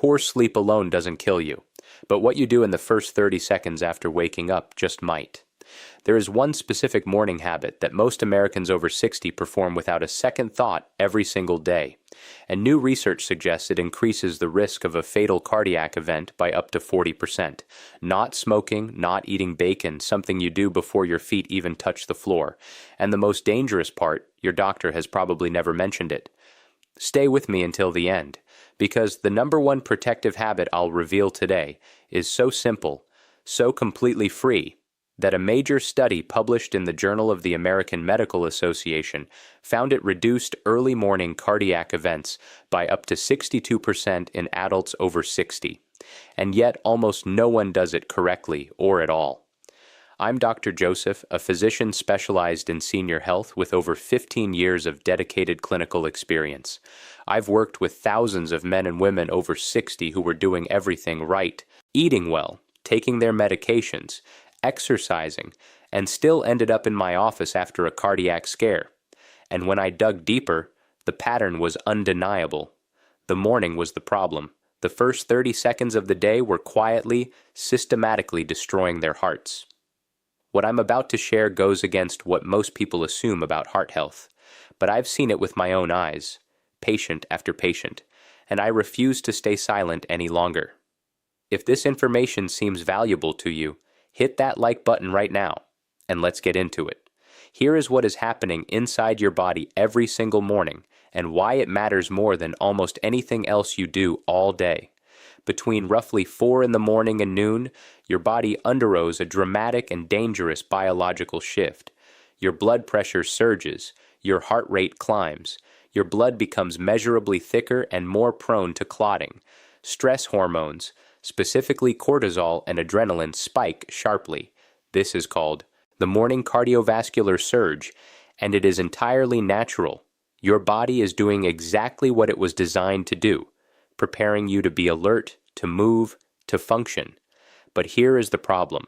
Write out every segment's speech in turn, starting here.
Poor sleep alone doesn't kill you, but what you do in the first 30 seconds after waking up just might. There is one specific morning habit that most Americans over 60 perform without a second thought every single day, and new research suggests it increases the risk of a fatal cardiac event by up to 40%. Not smoking, not eating bacon, something you do before your feet even touch the floor. And the most dangerous part, your doctor has probably never mentioned it. Stay with me until the end, because the number one protective habit I'll reveal today is so simple, so completely free, that a major study published in the Journal of the American Medical Association found it reduced early morning cardiac events by up to 62% in adults over 60. And yet almost no one does it correctly or at all. I'm Dr. Joseph, a physician specialized in senior health with over 15 years of dedicated clinical experience. I've worked with thousands of men and women over 60 who were doing everything right, eating well, taking their medications, exercising, and still ended up in my office after a cardiac scare. And when I dug deeper, the pattern was undeniable. The morning was the problem. The first 30 seconds of the day were quietly, systematically destroying their hearts. What I'm about to share goes against what most people assume about heart health, but I've seen it with my own eyes, patient after patient, and I refuse to stay silent any longer. If this information seems valuable to you, hit that like button right now, and let's get into it. Here is what is happening inside your body every single morning, and why it matters more than almost anything else you do all day. Between roughly 4 in the morning and noon, your body undergoes a dramatic and dangerous biological shift. Your blood pressure surges, your heart rate climbs, your blood becomes measurably thicker and more prone to clotting. Stress hormones, specifically cortisol and adrenaline, spike sharply. This is called the morning cardiovascular surge, and it is entirely natural. Your body is doing exactly what it was designed to do, preparing you to be alert, to move, to function. But here is the problem.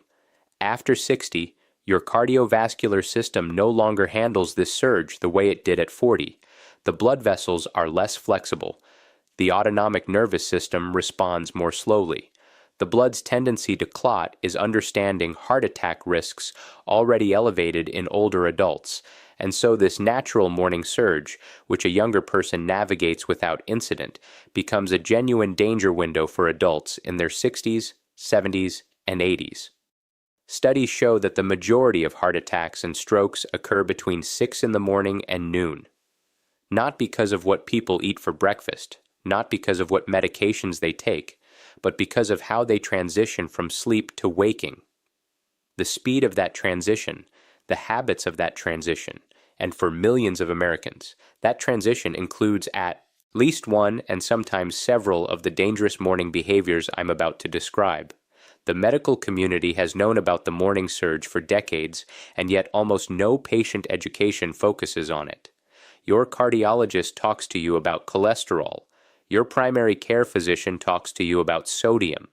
After 60, your cardiovascular system no longer handles this surge the way it did at 40. The blood vessels are less flexible. The autonomic nervous system responds more slowly. The blood's tendency to clot is understanding heart attack risks already elevated in older adults, and so this natural morning surge, which a younger person navigates without incident, becomes a genuine danger window for adults in their 60s, 70s, and 80s. Studies show that the majority of heart attacks and strokes occur between 6 in the morning and noon. Not because of what people eat for breakfast, not because of what medications they take, but because of how they transition from sleep to waking. The speed of that transition, the habits of that transition, and for millions of Americans, that transition includes at least one and sometimes several of the dangerous morning behaviors I'm about to describe. The medical community has known about the morning surge for decades, and yet almost no patient education focuses on it. Your cardiologist talks to you about cholesterol. Your primary care physician talks to you about sodium.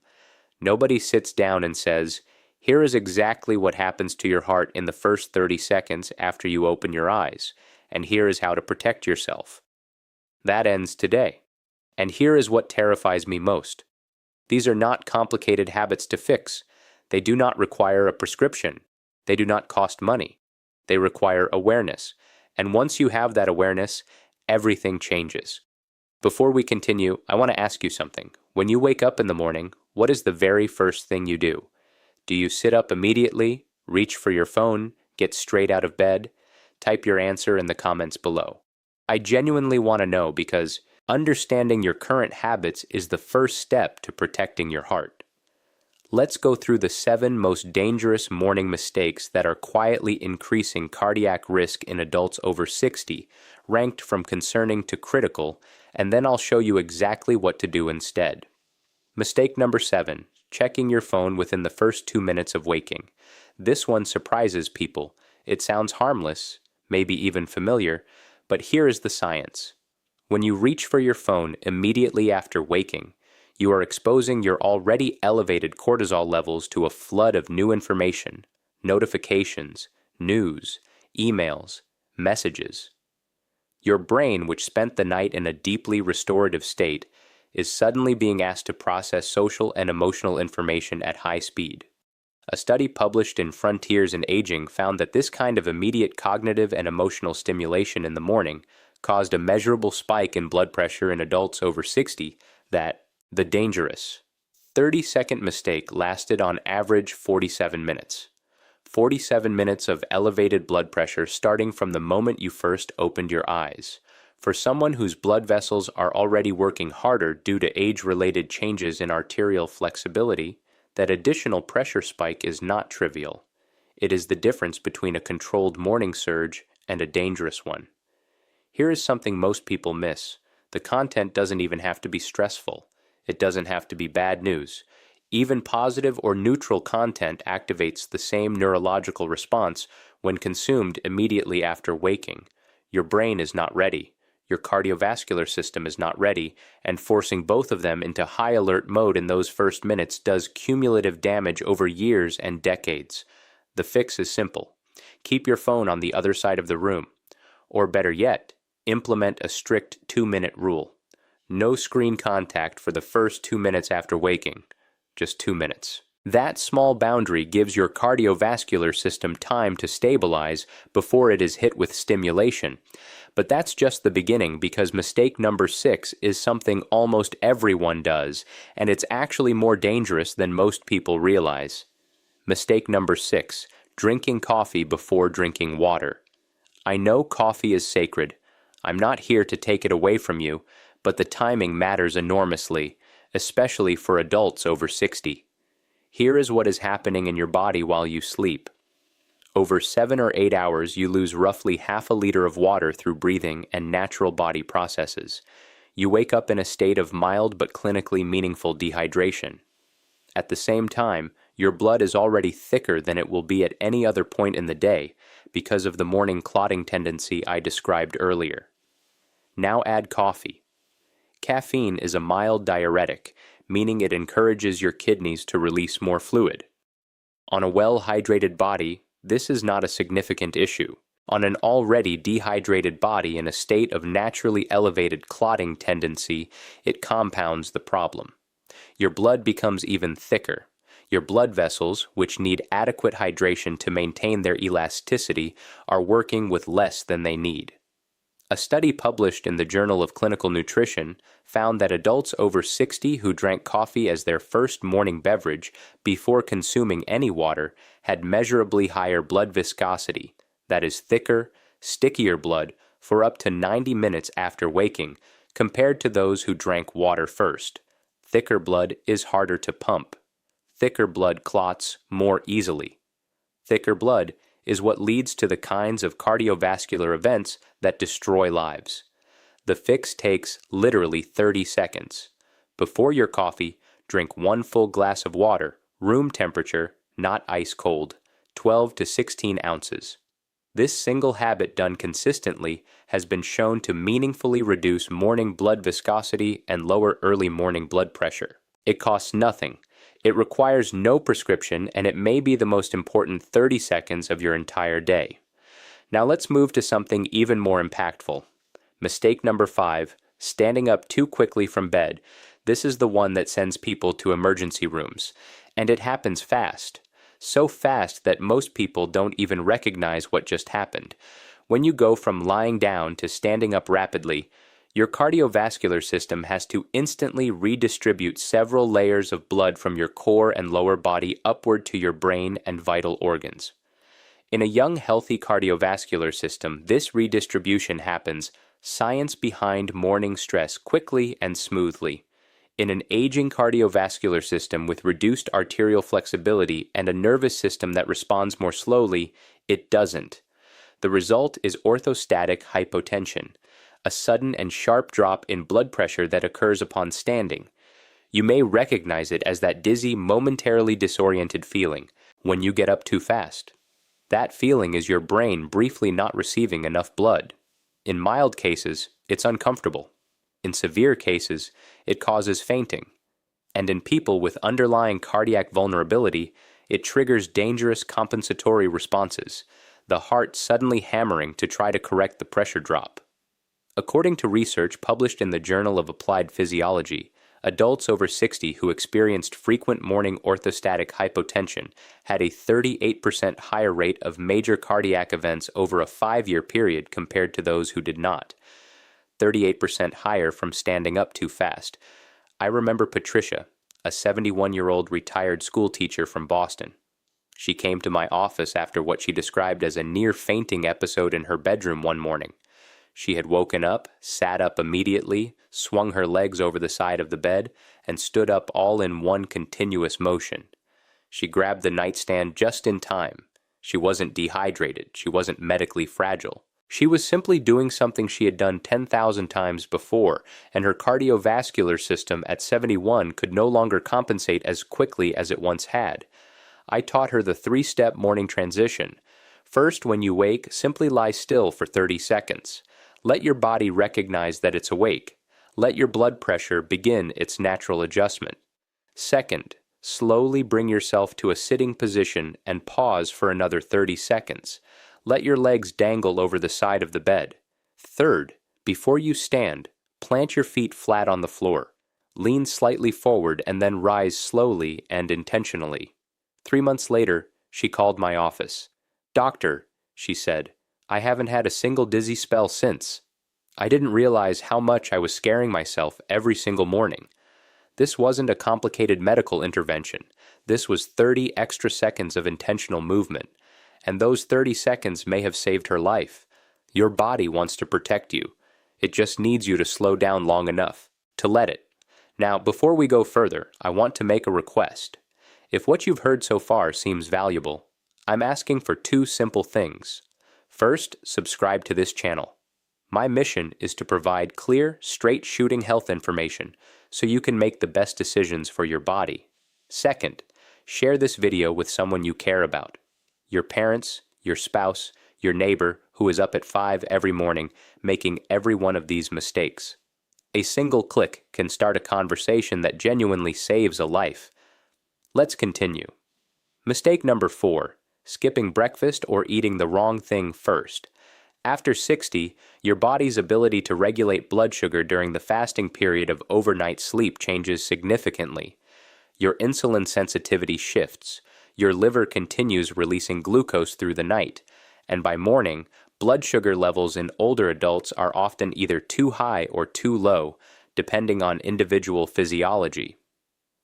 Nobody sits down and says, here is exactly what happens to your heart in the first 30 seconds after you open your eyes, and here is how to protect yourself. That ends today. And here is what terrifies me most. These are not complicated habits to fix. They do not require a prescription. They do not cost money. They require awareness. And once you have that awareness, everything changes. Before we continue, I want to ask you something. When you wake up in the morning, what is the very first thing you do? Do you sit up immediately, reach for your phone, get straight out of bed? Type your answer in the comments below. I genuinely want to know because understanding your current habits is the first step to protecting your heart. Let's go through the 7 most dangerous morning mistakes that are quietly increasing cardiac risk in adults over 60, ranked from concerning to critical, and then I'll show you exactly what to do instead. Mistake number 7, checking your phone within the first 2 minutes of waking. This one surprises people. It sounds harmless, maybe even familiar, but here is the science. When you reach for your phone immediately after waking, you are exposing your already elevated cortisol levels to a flood of new information, notifications, news, emails, messages. Your brain, which spent the night in a deeply restorative state, is suddenly being asked to process social and emotional information at high speed. A study published in Frontiers in Aging found that this kind of immediate cognitive and emotional stimulation in the morning caused a measurable spike in blood pressure in adults over 60 that, the dangerous 30-second mistake lasted on average 47 minutes. 47 minutes of elevated blood pressure starting from the moment you first opened your eyes. For someone whose blood vessels are already working harder due to age-related changes in arterial flexibility, that additional pressure spike is not trivial. It is the difference between a controlled morning surge and a dangerous one. Here is something most people miss. The content doesn't even have to be stressful. It doesn't have to be bad news. Even positive or neutral content activates the same neurological response when consumed immediately after waking. Your brain is not ready. Your cardiovascular system is not ready, and forcing both of them into high alert mode in those first minutes does cumulative damage over years and decades. The fix is simple. Keep your phone on the other side of the room. Or better yet, implement a strict 2-minute rule. No screen contact for the first 2 minutes after waking. Just 2 minutes. That small boundary gives your cardiovascular system time to stabilize before it is hit with stimulation. But that's just the beginning, because mistake number 6 is something almost everyone does, and it's actually more dangerous than most people realize. Mistake number 6, drinking coffee before drinking water. I know coffee is sacred. I'm not here to take it away from you, but the timing matters enormously, especially for adults over 60. Here is what is happening in your body while you sleep. Over 7 or 8 hours, you lose roughly half a liter of water through breathing and natural body processes. You wake up in a state of mild but clinically meaningful dehydration. At the same time, your blood is already thicker than it will be at any other point in the day because of the morning clotting tendency I described earlier. Now add coffee. Caffeine is a mild diuretic, meaning it encourages your kidneys to release more fluid. On a well-hydrated body, this is not a significant issue. On an already dehydrated body in a state of naturally elevated clotting tendency, it compounds the problem. Your blood becomes even thicker. Your blood vessels, which need adequate hydration to maintain their elasticity, are working with less than they need. A study published in the Journal of Clinical Nutrition found that adults over 60 who drank coffee as their first morning beverage before consuming any water had measurably higher blood viscosity, that is thicker, stickier blood, for up to 90 minutes after waking, compared to those who drank water first. Thicker blood is harder to pump. Thicker blood clots more easily. Thicker blood is what leads to the kinds of cardiovascular events that destroy lives. The fix takes literally 30 seconds. Before your coffee, drink 1 full glass of water, room temperature, not ice cold, 12 to 16 ounces. This single habit done consistently has been shown to meaningfully reduce morning blood viscosity and lower early morning blood pressure. It costs nothing. It requires no prescription, and it may be the most important 30 seconds of your entire day. Now let's move to something even more impactful. Mistake number 5, standing up too quickly from bed. This is the one that sends people to emergency rooms. And it happens fast. So fast that most people don't even recognize what just happened. When you go from lying down to standing up rapidly, your cardiovascular system has to instantly redistribute several layers of blood from your core and lower body upward to your brain and vital organs. In a young, healthy cardiovascular system, this redistribution happens, science behind morning stress, quickly and smoothly. In an aging cardiovascular system with reduced arterial flexibility and a nervous system that responds more slowly, it doesn't. The result is orthostatic hypotension, a sudden and sharp drop in blood pressure that occurs upon standing. You may recognize it as that dizzy, momentarily disoriented feeling when you get up too fast. That feeling is your brain briefly not receiving enough blood. In mild cases, it's uncomfortable. In severe cases, it causes fainting. And in people with underlying cardiac vulnerability, it triggers dangerous compensatory responses, the heart suddenly hammering to try to correct the pressure drop. According to research published in the Journal of Applied Physiology, Adults over 60 who experienced frequent morning orthostatic hypotension had a 38% higher rate of major cardiac events over a 5-year period compared to those who did not. 38% higher from standing up too fast. I remember Patricia, a 71-year-old retired school teacher from Boston. She came to my office after what she described as a near-fainting episode in her bedroom one morning. She had woken up, sat up immediately, swung her legs over the side of the bed, and stood up all in one continuous motion. She grabbed the nightstand just in time. She wasn't dehydrated. She wasn't medically fragile. She was simply doing something she had done 10,000 times before, and her cardiovascular system at 71 could no longer compensate as quickly as it once had. I taught her the 3-step morning transition. First, when you wake, simply lie still for 30 seconds. Let your body recognize that it's awake. Let your blood pressure begin its natural adjustment. Second, slowly bring yourself to a sitting position and pause for another 30 seconds. Let your legs dangle over the side of the bed. Third, before you stand, plant your feet flat on the floor. Lean slightly forward and then rise slowly and intentionally. 3 months later, she called my office. "Doctor," she said, "I haven't had a single dizzy spell since." I didn't realize how much I was scaring myself every single morning. This wasn't a complicated medical intervention. This was 30 extra seconds of intentional movement. And those 30 seconds may have saved her life. Your body wants to protect you. It just needs you to slow down long enough, to let it. Now, before we go further, I want to make a request. If what you've heard so far seems valuable, I'm asking for 2 simple things. First, subscribe to this channel. My mission is to provide clear, straight-shooting health information so you can make the best decisions for your body. Second, share this video with someone you care about. Your parents, your spouse, your neighbor who is up at 5 every morning making every one of these mistakes. A single click can start a conversation that genuinely saves a life. Let's continue. Mistake number 4, skipping breakfast or eating the wrong thing first. After 60, your body's ability to regulate blood sugar during the fasting period of overnight sleep changes significantly. Your insulin sensitivity shifts. Your liver continues releasing glucose through the night, and by morning, blood sugar levels in older adults are often either too high or too low, depending on individual physiology.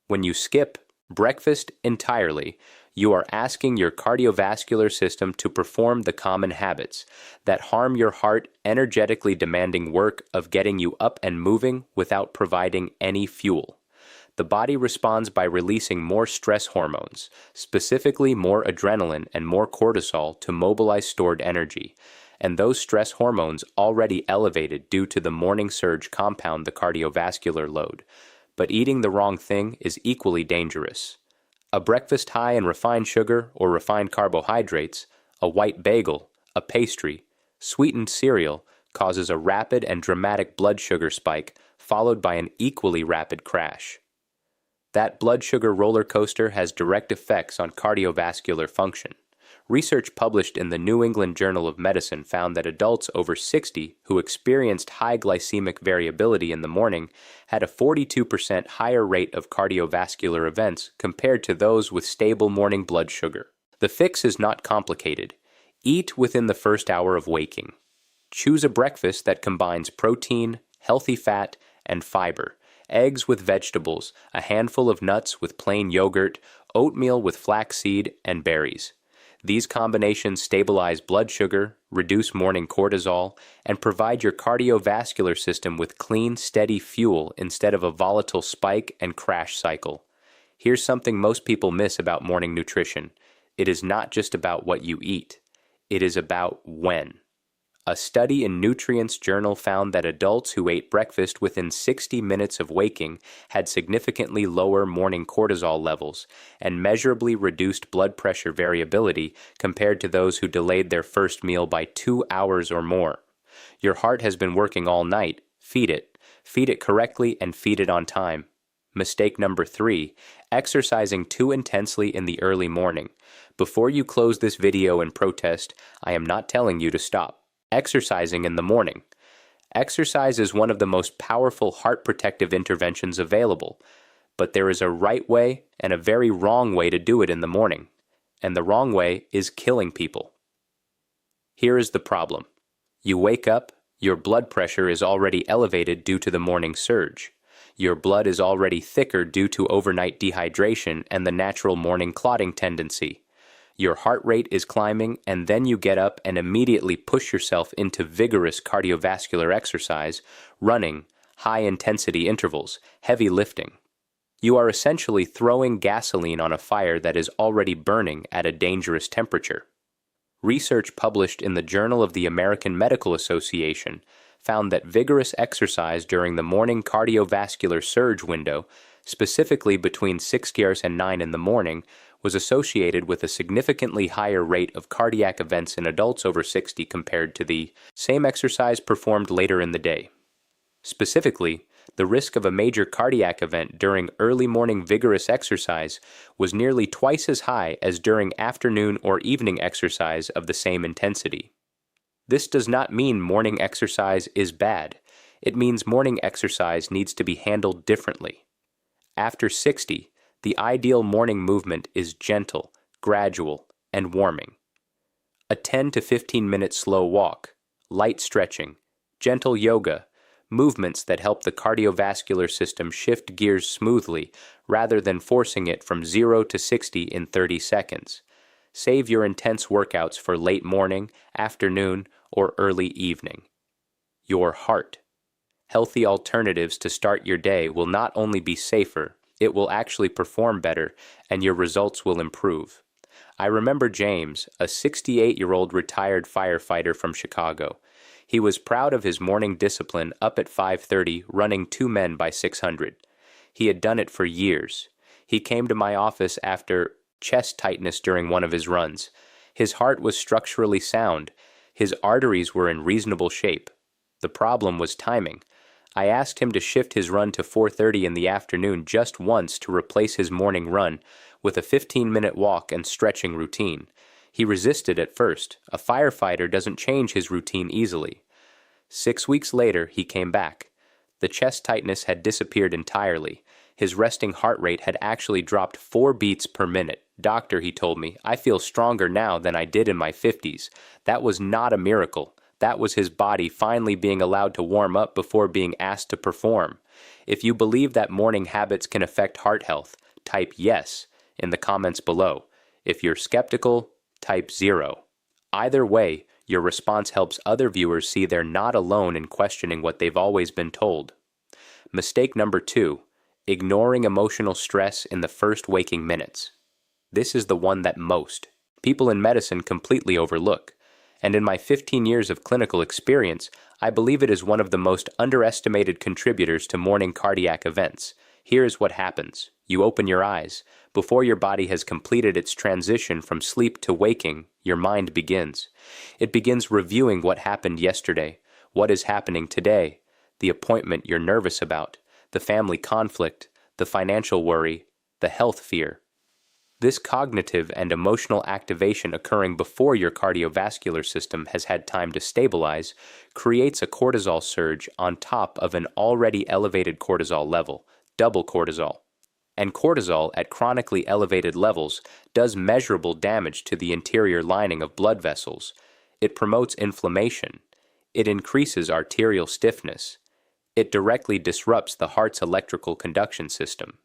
When you skip breakfast entirely, you are asking your cardiovascular system to perform the common habits that harm your heart, energetically demanding work of getting you up and moving without providing any fuel. The body responds by releasing more stress hormones, specifically more adrenaline and more cortisol to mobilize stored energy, and those stress hormones already elevated due to the morning surge compound the cardiovascular load. But eating the wrong thing is equally dangerous. A breakfast high in refined sugar or refined carbohydrates, a white bagel, a pastry, sweetened cereal causes a rapid and dramatic blood sugar spike followed by an equally rapid crash. That blood sugar roller coaster has direct effects on cardiovascular function. Research published in the New England Journal of Medicine found that adults over 60 who experienced high glycemic variability in the morning had a 42% higher rate of cardiovascular events compared to those with stable morning blood sugar. The fix is not complicated. Eat within the first hour of waking. Choose a breakfast that combines protein, healthy fat, and fiber. Eggs with vegetables, a handful of nuts with plain yogurt, oatmeal with flaxseed, and berries. These combinations stabilize blood sugar, reduce morning cortisol, and provide your cardiovascular system with clean, steady fuel instead of a volatile spike and crash cycle. Here's something most people miss about morning nutrition. It is not just about what you eat. It is about when. A study in Nutrients Journal found that adults who ate breakfast within 60 minutes of waking had significantly lower morning cortisol levels and measurably reduced blood pressure variability compared to those who delayed their first meal by 2 hours or more. Your heart has been working all night. Feed it. Feed it correctly and feed it on time. Mistake number 3, exercising too intensely in the early morning. Before you close this video in protest, I am not telling you to stop exercising in the morning. Exercise is one of the most powerful heart protective interventions available, but there is a right way and a very wrong way to do it in the morning, and the wrong way is killing people. Here is the problem. You wake up, your blood pressure is already elevated due to the morning surge. Your blood is already thicker due to overnight dehydration and the natural morning clotting tendency. Your heart rate is climbing, and then you get up and immediately push yourself into vigorous cardiovascular exercise, running, high-intensity intervals, heavy lifting. You are essentially throwing gasoline on a fire that is already burning at a dangerous temperature. Research published in the Journal of the American Medical Association found that vigorous exercise during the morning cardiovascular surge window, specifically between 6 and 9 in the morning, was associated with a significantly higher rate of cardiac events in adults over 60 compared to the same exercise performed later in the day. Specifically, the risk of a major cardiac event during early morning vigorous exercise was nearly twice as high as during afternoon or evening exercise of the same intensity. This does not mean morning exercise is bad. It means morning exercise needs to be handled differently. After 60, the ideal morning movement is gentle, gradual, and warming. A 10 to 15 minute slow walk, light stretching, gentle yoga, movements that help the cardiovascular system shift gears smoothly rather than forcing it from 0 to 60 in 30 seconds. Save your intense workouts for late morning, afternoon, or early evening. Your heart. Healthy alternatives to start your day will not only be safer, it will actually perform better, and your results will improve. I remember James, a 68-year-old retired firefighter from Chicago. He was proud of his morning discipline up at 5:30 running 2 men by 600. He had done it for years. He came to my office after chest tightness during one of his runs. His heart was structurally sound. His arteries were in reasonable shape. The problem was timing. I asked him to shift his run to 4:30 in the afternoon just once to replace his morning run with a 15-minute walk and stretching routine. He resisted at first. A firefighter doesn't change his routine easily. 6 weeks later, he came back. The chest tightness had disappeared entirely. His resting heart rate had actually dropped 4 beats per minute. "Doctor," he told me, "I feel stronger now than I did in my 50s. That was not a miracle. That was his body finally being allowed to warm up before being asked to perform." If you believe that morning habits can affect heart health, type yes in the comments below. If you're skeptical, type 0. Either way, your response helps other viewers see they're not alone in questioning what they've always been told. Mistake number 2, ignoring emotional stress in the first waking minutes. This is the one that most people in medicine completely overlook. And in my 15 years of clinical experience, I believe it is one of the most underestimated contributors to morning cardiac events. Here is what happens. You open your eyes. Before your body has completed its transition from sleep to waking, your mind begins. It begins reviewing what happened yesterday, what is happening today, the appointment you're nervous about, the family conflict, the financial worry, the health fear. This cognitive and emotional activation occurring before your cardiovascular system has had time to stabilize creates a cortisol surge on top of an already elevated cortisol level, double cortisol. And cortisol at chronically elevated levels does measurable damage to the interior lining of blood vessels. It promotes inflammation. It increases arterial stiffness. It directly disrupts the heart's electrical conduction system.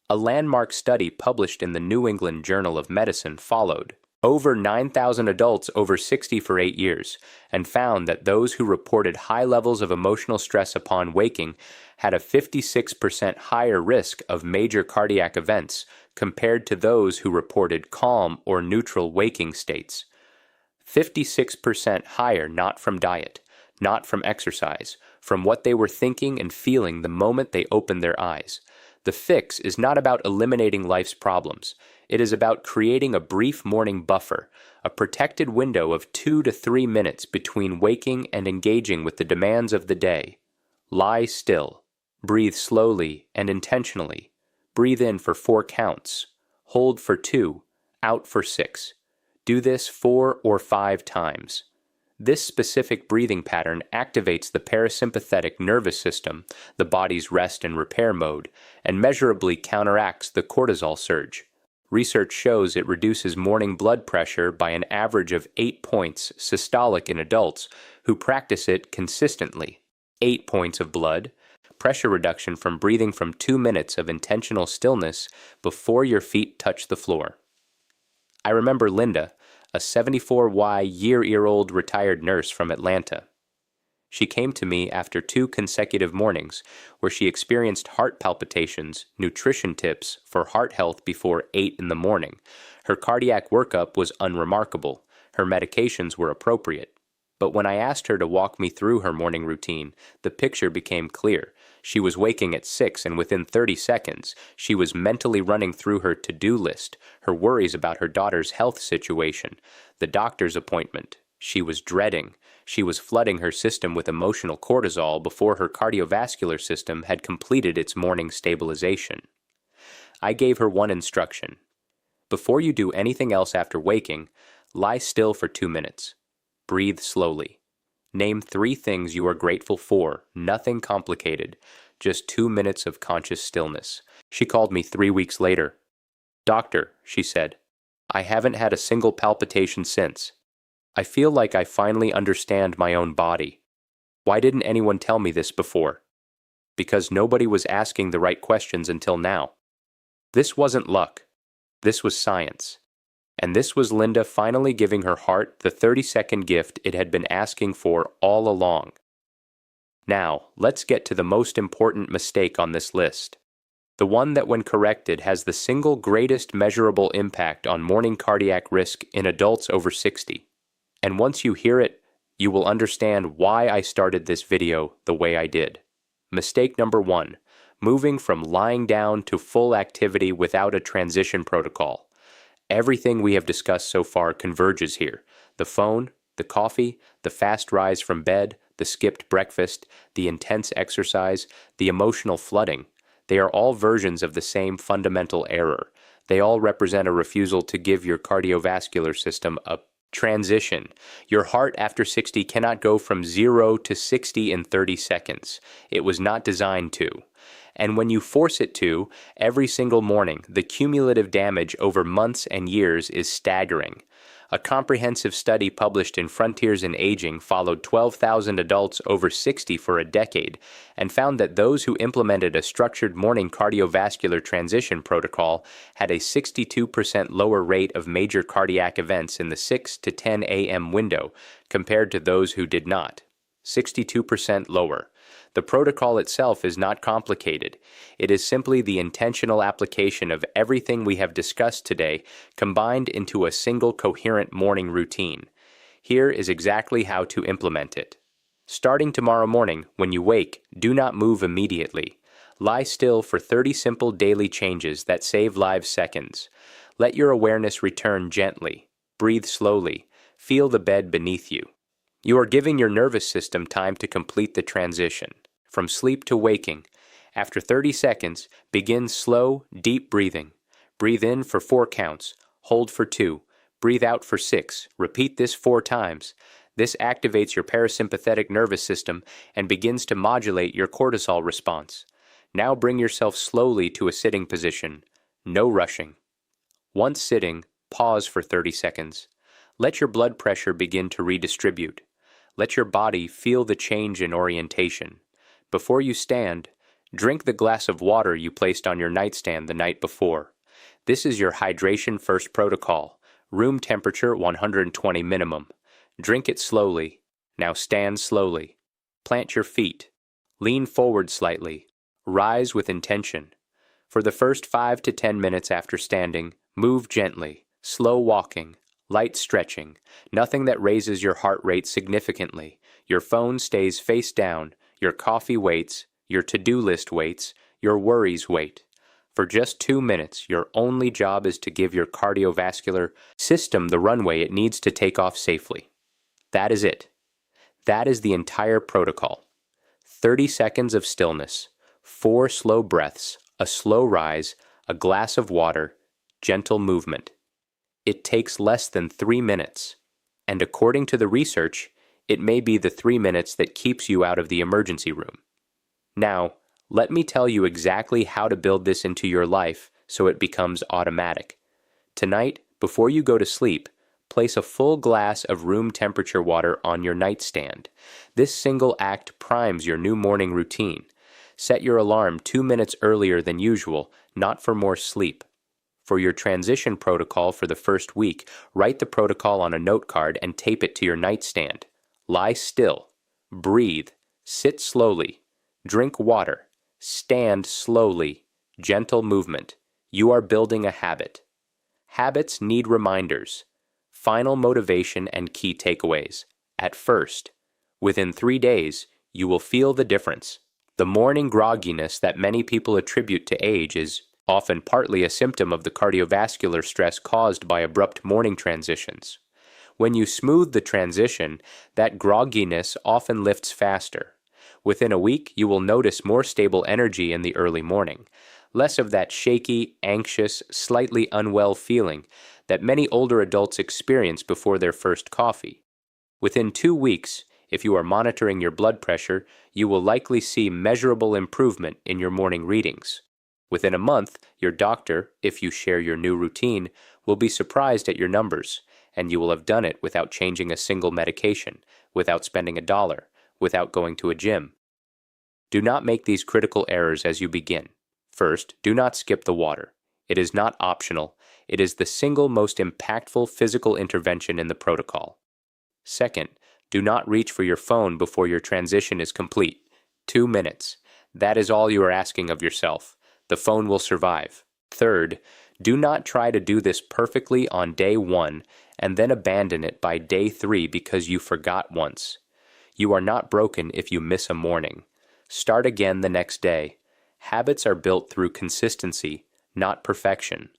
A landmark study published in the New England Journal of Medicine followed over 9,000 adults over 60 for 8 years and found that those who reported high levels of emotional stress upon waking had a 56% higher risk of major cardiac events compared to those who reported calm or neutral waking states. 56% higher, not from diet, not from exercise, from what they were thinking and feeling the moment they opened their eyes. The fix is not about eliminating life's problems. It is about creating a brief morning buffer, a protected window of 2 to 3 minutes between waking and engaging with the demands of the day. Lie still. Breathe slowly and intentionally. Breathe in for 4 counts. Hold for 2. Out for 6. Do this 4 or 5 times. This specific breathing pattern activates the parasympathetic nervous system, the body's rest and repair mode, and measurably counteracts the cortisol surge. Research shows it reduces morning blood pressure by an average of 8 points systolic in adults who practice it consistently. 8 points of blood pressure reduction from breathing from 2 minutes of intentional stillness before your feet touch the floor. I remember Linda, a 74-year-old retired nurse from Atlanta. She came to me after 2 consecutive mornings where she experienced heart palpitations, nutrition tips for heart health before 8 in the morning. Her cardiac workup was unremarkable. Her medications were appropriate. But when I asked her to walk me through her morning routine, the picture became clear. She was waking at 6, and within 30 seconds, she was mentally running through her to-do list, her worries about her daughter's health situation, the doctor's appointment. She was dreading. She was flooding her system with emotional cortisol before her cardiovascular system had completed its morning stabilization. I gave her one instruction. Before you do anything else after waking, lie still for 2 minutes. Breathe slowly. Name 3 things you are grateful for, nothing complicated, just 2 minutes of conscious stillness. She called me 3 weeks later. "Doctor," she said, "I haven't had a single palpitation since. I feel like I finally understand my own body. Why didn't anyone tell me this before?" Because nobody was asking the right questions until now. This wasn't luck. This was science. And this was Linda finally giving her heart the 30-second gift it had been asking for all along. Now, let's get to the most important mistake on this list. The one that when corrected has the single greatest measurable impact on morning cardiac risk in adults over 60. And once you hear it, you will understand why I started this video the way I did. Mistake number 1, moving from lying down to full activity without a transition protocol. Everything we have discussed so far converges here. The phone, the coffee, the fast rise from bed, the skipped breakfast, the intense exercise, the emotional flooding. They are all versions of the same fundamental error. They all represent a refusal to give your cardiovascular system a transition. Your heart after 60 cannot go from 0 to 60 in 30 seconds. It was not designed to. And when you force it to, every single morning, the cumulative damage over months and years is staggering. A comprehensive study published in Frontiers in Aging followed 12,000 adults over 60 for a decade and found that those who implemented a structured morning cardiovascular transition protocol had a 62% lower rate of major cardiac events in the 6 to 10 a.m. window compared to those who did not. 62% lower. The protocol itself is not complicated. It is simply the intentional application of everything we have discussed today combined into a single coherent morning routine. Here is exactly how to implement it. Starting tomorrow morning, when you wake, do not move immediately. Lie still for 30 simple daily changes that save lives seconds. Let your awareness return gently. Breathe slowly. Feel the bed beneath you. You are giving your nervous system time to complete the transition. From sleep to waking. After 30 seconds, begin slow, deep breathing. Breathe in for 4 counts. Hold for 2. Breathe out for 6. Repeat this 4 times. This activates your parasympathetic nervous system and begins to modulate your cortisol response. Now bring yourself slowly to a sitting position. No rushing. Once sitting, pause for 30 seconds. Let your blood pressure begin to redistribute. Let your body feel the change in orientation. Before you stand, drink the glass of water you placed on your nightstand the night before. This is your hydration first protocol. Room temperature 120 minimum. Drink it slowly. Now stand slowly. Plant your feet. Lean forward slightly. Rise with intention. For the first 5 to 10 minutes after standing, move gently, slow walking, light stretching, nothing that raises your heart rate significantly. Your phone stays face down, your coffee waits, your to-do list waits, your worries wait. For just 2 minutes, your only job is to give your cardiovascular system the runway it needs to take off safely. That is it. That is the entire protocol. 30 seconds of stillness, 4 slow breaths, a slow rise, a glass of water, gentle movement. It takes less than 3 minutes. And according to the research, It may be the 3 minutes that keeps you out of the emergency room. Now, let me tell you exactly how to build this into your life so it becomes automatic. Tonight, before you go to sleep, place a full glass of room temperature water on your nightstand. This single act primes your new morning routine. Set your alarm 2 minutes earlier than usual, not for more sleep. For your transition protocol for the first week, write the protocol on a note card and tape it to your nightstand. Lie still. Breathe. Sit slowly. Drink water. Stand slowly. Gentle movement. You are building a habit. Habits need reminders. Final motivation and key takeaways. At first, within 3 days, you will feel the difference. The morning grogginess that many people attribute to age is often partly a symptom of the cardiovascular stress caused by abrupt morning transitions. When you smooth the transition, that grogginess often lifts faster. Within a week, you will notice more stable energy in the early morning, less of that shaky, anxious, slightly unwell feeling that many older adults experience before their first coffee. Within 2 weeks, if you are monitoring your blood pressure, you will likely see measurable improvement in your morning readings. Within a month, your doctor, if you share your new routine, will be surprised at your numbers, and you will have done it without changing a single medication, without spending $1, without going to a gym. Do not make these critical errors as you begin. First, do not skip the water. It is not optional. It is the single most impactful physical intervention in the protocol. Second, do not reach for your phone before your transition is complete. 2 minutes. That is all you are asking of yourself. The phone will survive. Third, do not try to do this perfectly on day 1 and then abandon it by day 3 because you forgot once. You are not broken if you miss a morning. Start again the next day. Habits are built through consistency, not perfection.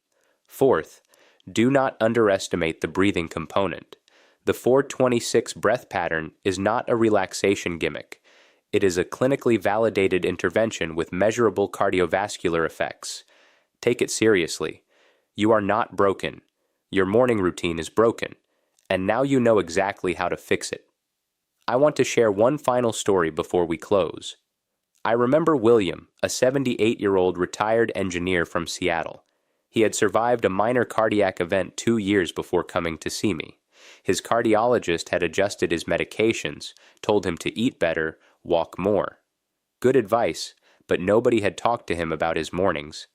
Fourth, do not underestimate the breathing component. The 426 breath pattern is not a relaxation gimmick. It is a clinically validated intervention with measurable cardiovascular effects. Take it seriously. You are not broken. Your morning routine is broken, and now you know exactly how to fix it. I want to share one final story before we close. I remember William, a 78-year-old retired engineer from Seattle. He had survived a minor cardiac event 2 years before coming to see me. His cardiologist had adjusted his medications, told him to eat better, walk more. Good advice, but nobody had talked to him about his mornings.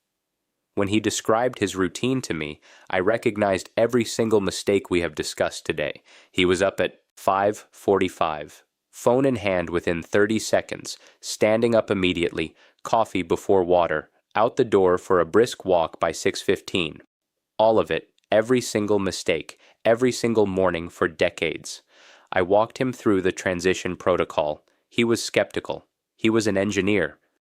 When he described his routine to me, I recognized every single mistake we have discussed today. He was up at 5:45, phone in hand within 30 seconds, standing up immediately, coffee before water, out the door for a brisk walk by 6:15. All of it, every single mistake, every single morning for decades. I walked him through the transition protocol. He was skeptical. He was an engineer.